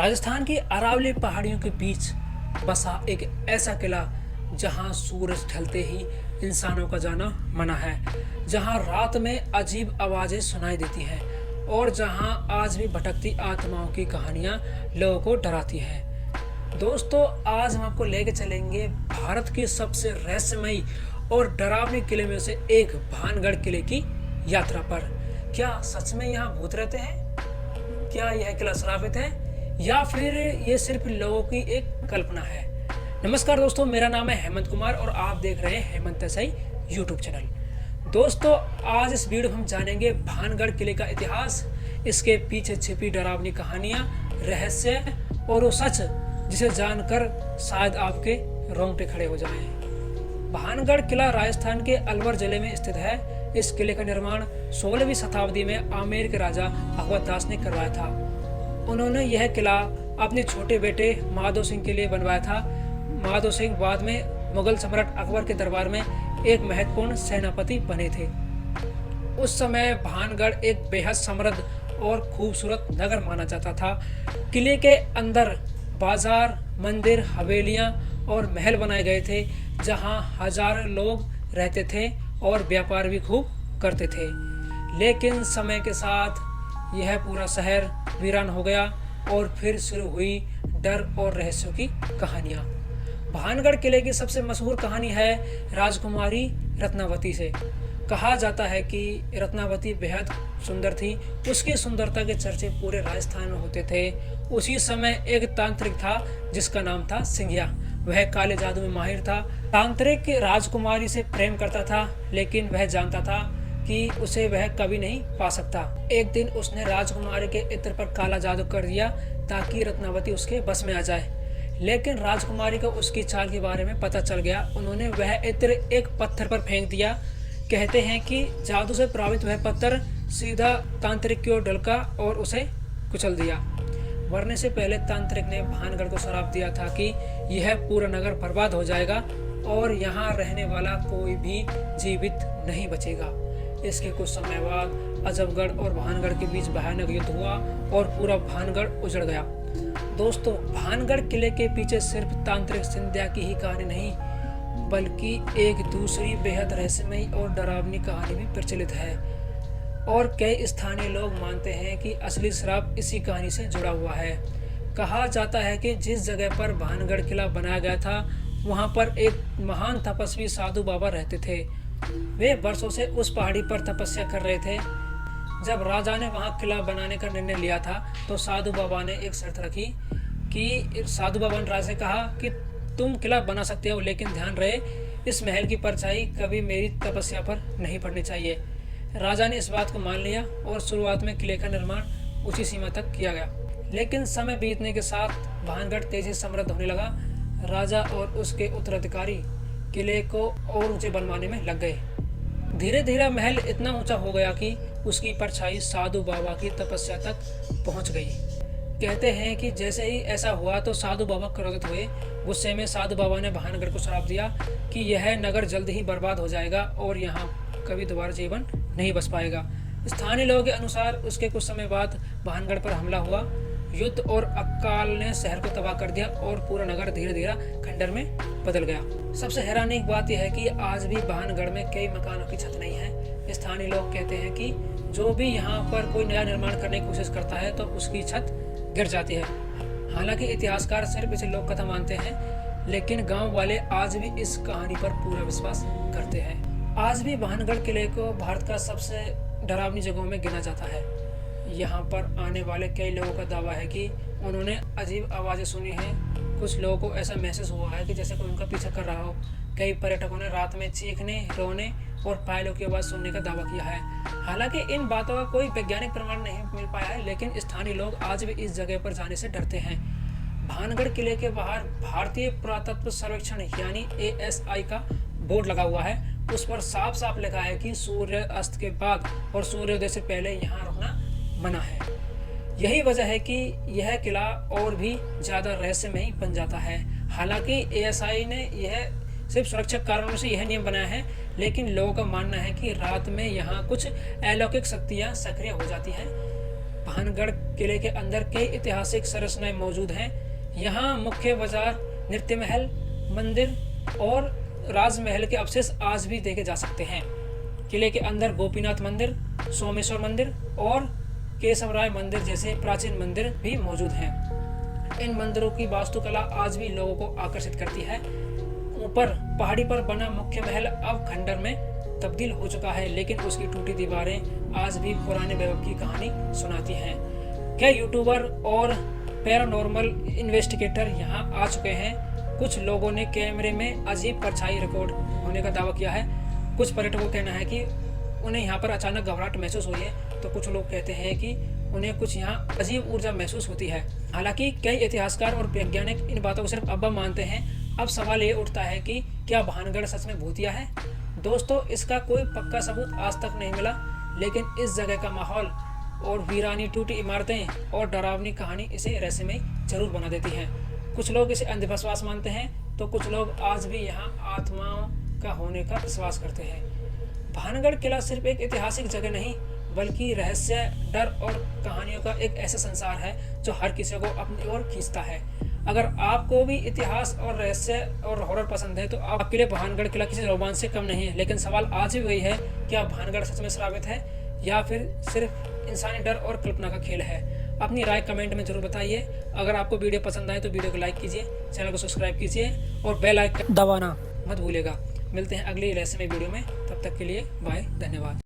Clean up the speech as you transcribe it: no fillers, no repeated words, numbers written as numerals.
राजस्थान की अरावली पहाड़ियों के बीच बसा एक ऐसा किला जहां सूरज ढलते ही इंसानों का जाना मना है, जहां रात में अजीब आवाजें सुनाई देती हैं और जहां आज भी भटकती आत्माओं की कहानियां लोगों को डराती हैं। दोस्तों, आज हम आपको लेके चलेंगे भारत के सबसे रहस्यमयी और डरावने किले में से एक भानगढ़ किले की यात्रा पर। क्या सच में यहाँ भूत रहते हैं? क्या यह किला श्रापित है या फिर ये सिर्फ लोगों की एक कल्पना है? नमस्कार दोस्तों, मेरा नाम है हेमंत कुमार और आप देख रहे हैं हेमंत देसाई यूट्यूब चैनल। दोस्तों, आज इस वीडियो में हम जानेंगे भानगढ़ किले का इतिहास, इसके पीछे छिपी डरावनी कहानियां, रहस्य और वो सच जिसे जानकर शायद आपके रोंगटे खड़े हो जाएं। भानगढ़ किला राजस्थान के अलवर जिले में स्थित है। इस किले का निर्माण 16वीं शताब्दी में आमेर के राजा भगवत दास ने करवाया था। उन्होंने यह किला अपने छोटे बेटे माधो सिंह के लिए बनवाया था। माधो सिंह बाद में मुगल सम्राट अकबर के दरबार में एक महत्वपूर्ण सेनापति बने थे। उस समय भानगढ़ एक बेहद समृद्ध और खूबसूरत नगर माना जाता था। किले के अंदर बाजार, मंदिर, हवेलियां और महल बनाए गए थे जहां हजारों लोग रहते थे और व्यापार भी खूब करते थे। लेकिन समय के साथ यह पूरा शहर वीरान हो गया और फिर शुरू हुई डर और रहस्यों की कहानियां। भानगढ़ किले की सबसे मशहूर कहानी है राजकुमारी रत्नावती से। कहा जाता है कि रत्नावती बेहद सुंदर थी। उसकी सुंदरता के चर्चे पूरे राजस्थान में होते थे। उसी समय एक तांत्रिक था जिसका नाम था सिंघिया। वह काले जादू में माहिर था। तांत्रिक राजकुमारी से प्रेम करता था, लेकिन वह जानता था कि उसे वह कभी नहीं पा सकता। एक दिन उसने राजकुमारी के इत्र पर काला जादू कर दिया ताकि रत्नावती उसके बस में आ जाए। लेकिन राजकुमारी को उसकी चाल के बारे में पता चल गया। उन्होंने वह इत्र एक पत्थर पर फेंक दिया। कहते हैं कि जादू से प्रभावित वह पत्थर सीधा तांत्रिक की ओर ढलका और उसे कुचल दिया। मरने से पहले तांत्रिक ने भानगढ़ को श्राप दिया था कि यह पूरा नगर बर्बाद हो जाएगा और यहाँ रहने वाला कोई भी जीवित नहीं बचेगा। इसके कुछ समय बाद अजबगढ़ और भानगढ़ के बीच भयानक युद्ध हुआ और पूरा भानगढ़ उजड़ गया। दोस्तों, भानगढ़ किले के पीछे सिर्फ तांत्रिक सिंधिया की ही कहानी नहीं, बल्कि एक दूसरी बेहद रहस्यमयी और डरावनी कहानी भी प्रचलित है और कई स्थानीय लोग मानते हैं कि असली श्राप इसी कहानी से जुड़ा हुआ है। कहा जाता है कि जिस जगह पर भानगढ़ किला बनाया गया था वहां पर एक महान तपस्वी साधु बाबा रहते थे। वे वर्षों से उस पहाड़ी पर तपस्या कर रहे थे। जब राजा ने वहां किला बनाने का निर्णय लिया था तो साधु बाबा ने एक शर्त रखी कि साधु बाबा ने राजा से कहा कि तुम किला बना सकते हो, लेकिन ध्यान रहे इस महल की परछाई कभी मेरी तपस्या पर नहीं पड़नी चाहिए। राजा ने इस बात को मान लिया और शुरुआत में किले का निर्माण उसी सीमा तक किया गया। लेकिन समय बीतने के साथ भानगढ़ तेजी से समृद्ध होने लगा। राजा और उसके उत्तराधिकारी किले को और ऊंचे बनवाने में लग गए। धीरे धीरे महल इतना ऊंचा हो गया कि उसकी परछाई साधु बाबा की तपस्या तक पहुंच गई। कहते हैं कि जैसे ही ऐसा हुआ तो साधु बाबा क्रोधित हुए। गुस्से में साधु बाबा ने भानगढ़ को श्राप दिया कि यह नगर जल्द ही बर्बाद हो जाएगा और यहाँ कभी दोबारा जीवन नहीं बच पाएगा। स्थानीय लोगों के अनुसार उसके कुछ समय बाद भानगढ़ पर हमला हुआ। युद्ध और अकाल ने शहर को तबाह कर दिया और पूरा नगर धीरे धीरे खंडर में बदल गया। सबसे हैरानी की बात यह है कि आज भी भानगढ़ में कई मकानों की छत नहीं है। स्थानीय लोग कहते हैं कि जो भी यहाँ पर कोई नया निर्माण करने की कोशिश करता है तो उसकी छत गिर जाती है। हालांकि इतिहासकार सिर्फ इसे लोक कथा मानते हैं, लेकिन गांव वाले आज भी इस कहानी पर पूरा विश्वास करते हैं। आज भी भानगढ़ किले को भारत का सबसे डरावनी जगहों में गिना जाता है। यहाँ पर आने वाले कई लोगों का दावा है कि उन्होंने अजीब आवाज़ें सुनी हैं। कुछ लोगों को ऐसा महसूस हुआ है कि जैसे कोई उनका पीछा कर रहा हो। कई पर्यटकों ने रात में चीखने, रोने और पायलों की आवाज़ सुनने का दावा किया है। हालांकि इन बातों का कोई वैज्ञानिक प्रमाण नहीं मिल पाया है, लेकिन स्थानीय लोग आज भी इस जगह पर जाने से डरते हैं। भानगढ़ किले के बाहर भारतीय पुरातत्व सर्वेक्षण यानी ASI का बोर्ड लगा हुआ है। उस पर साफ साफ लिखा है कि सूर्य अस्त के बाद और सूर्योदय से पहले यहाँ रुकना मना है। यही वजह है कि यह किला और भी ज्यादा रहस्यमयी बन जाता है। हालांकि ASI ने यह सिर्फ सुरक्षा कारणों से यह नियम बनाया है, लेकिन लोगों का मानना है कि रात में यहाँ कुछ अलौकिक शक्तियाँ सक्रिय हो जाती हैं। भानगढ़ किले के अंदर कई ऐतिहासिक संरचनाएं मौजूद हैं। यहाँ मुख्य बाजार, नृत्य महल, मंदिर और राजमहल के अवशेष आज भी देखे जा सकते हैं। किले के अंदर गोपीनाथ मंदिर, सोमेश्वर मंदिर और केशवराय मंदिर जैसे प्राचीन मंदिर भी मौजूद हैं। इन मंदिरों की वास्तुकला आज भी लोगों को आकर्षित करती है। ऊपर पहाड़ी पर बना मुख्य महल अब खंडर में तब्दील हो चुका है, लेकिन उसकी टूटी दीवारें आज भी पुराने वैभव की कहानी सुनाती हैं। कई यूट्यूबर और पैरानॉर्मल इन्वेस्टिगेटर यहाँ आ चुके हैं। कुछ लोगों ने कैमरे में अजीब परछाई रिकॉर्ड होने का दावा किया है। कुछ पर्यटकों का कहना है कि उन्हें यहाँ पर अचानक घबराहट महसूस हुई है, तो कुछ लोग कहते हैं कि उन्हें कुछ यहाँ अजीब ऊर्जा महसूस होती है। हालांकि कई इतिहासकार और वैज्ञानिक इन बातों को सिर्फ अफवाह मानते हैं। अब सवाल ये उठता है कि क्या भानगढ़ सच में भूतिया है? दोस्तों, इसका कोई पक्का सबूत आज तक नहीं मिला, लेकिन इस जगह का माहौल और वीरानी टूटी इमारतें और डरावनी कहानी इसे रहस्यमय जरूर बना देती हैं। कुछ लोग इसे अंधविश्वास मानते हैं, तो कुछ लोग आज भी यहाँ आत्माओं का होने का विश्वास करते हैं। भानगढ़ किला सिर्फ एक ऐतिहासिक जगह नहीं, बल्कि रहस्य, डर और कहानियों का एक ऐसा संसार है जो हर किसी को अपनी ओर खींचता है। अगर आपको भी इतिहास और रहस्य और हॉरर पसंद है, तो आपके लिए भानगढ़ किला किसी रोमांच से कम नहीं है। लेकिन सवाल आज भी वही है, क्या भानगढ़ सच में श्रावित है या फिर सिर्फ इंसानी डर और कल्पना का खेल है? अपनी राय कमेंट में जरूर बताइए। अगर आपको वीडियो पसंद आए तो वीडियो को लाइक कीजिए, चैनल को सब्सक्राइब कीजिए और बेल आइकन दबाना मत भूलिएगा। मिलते हैं अगली रहस्यमय वीडियो में, तब तक के लिए बाय, धन्यवाद।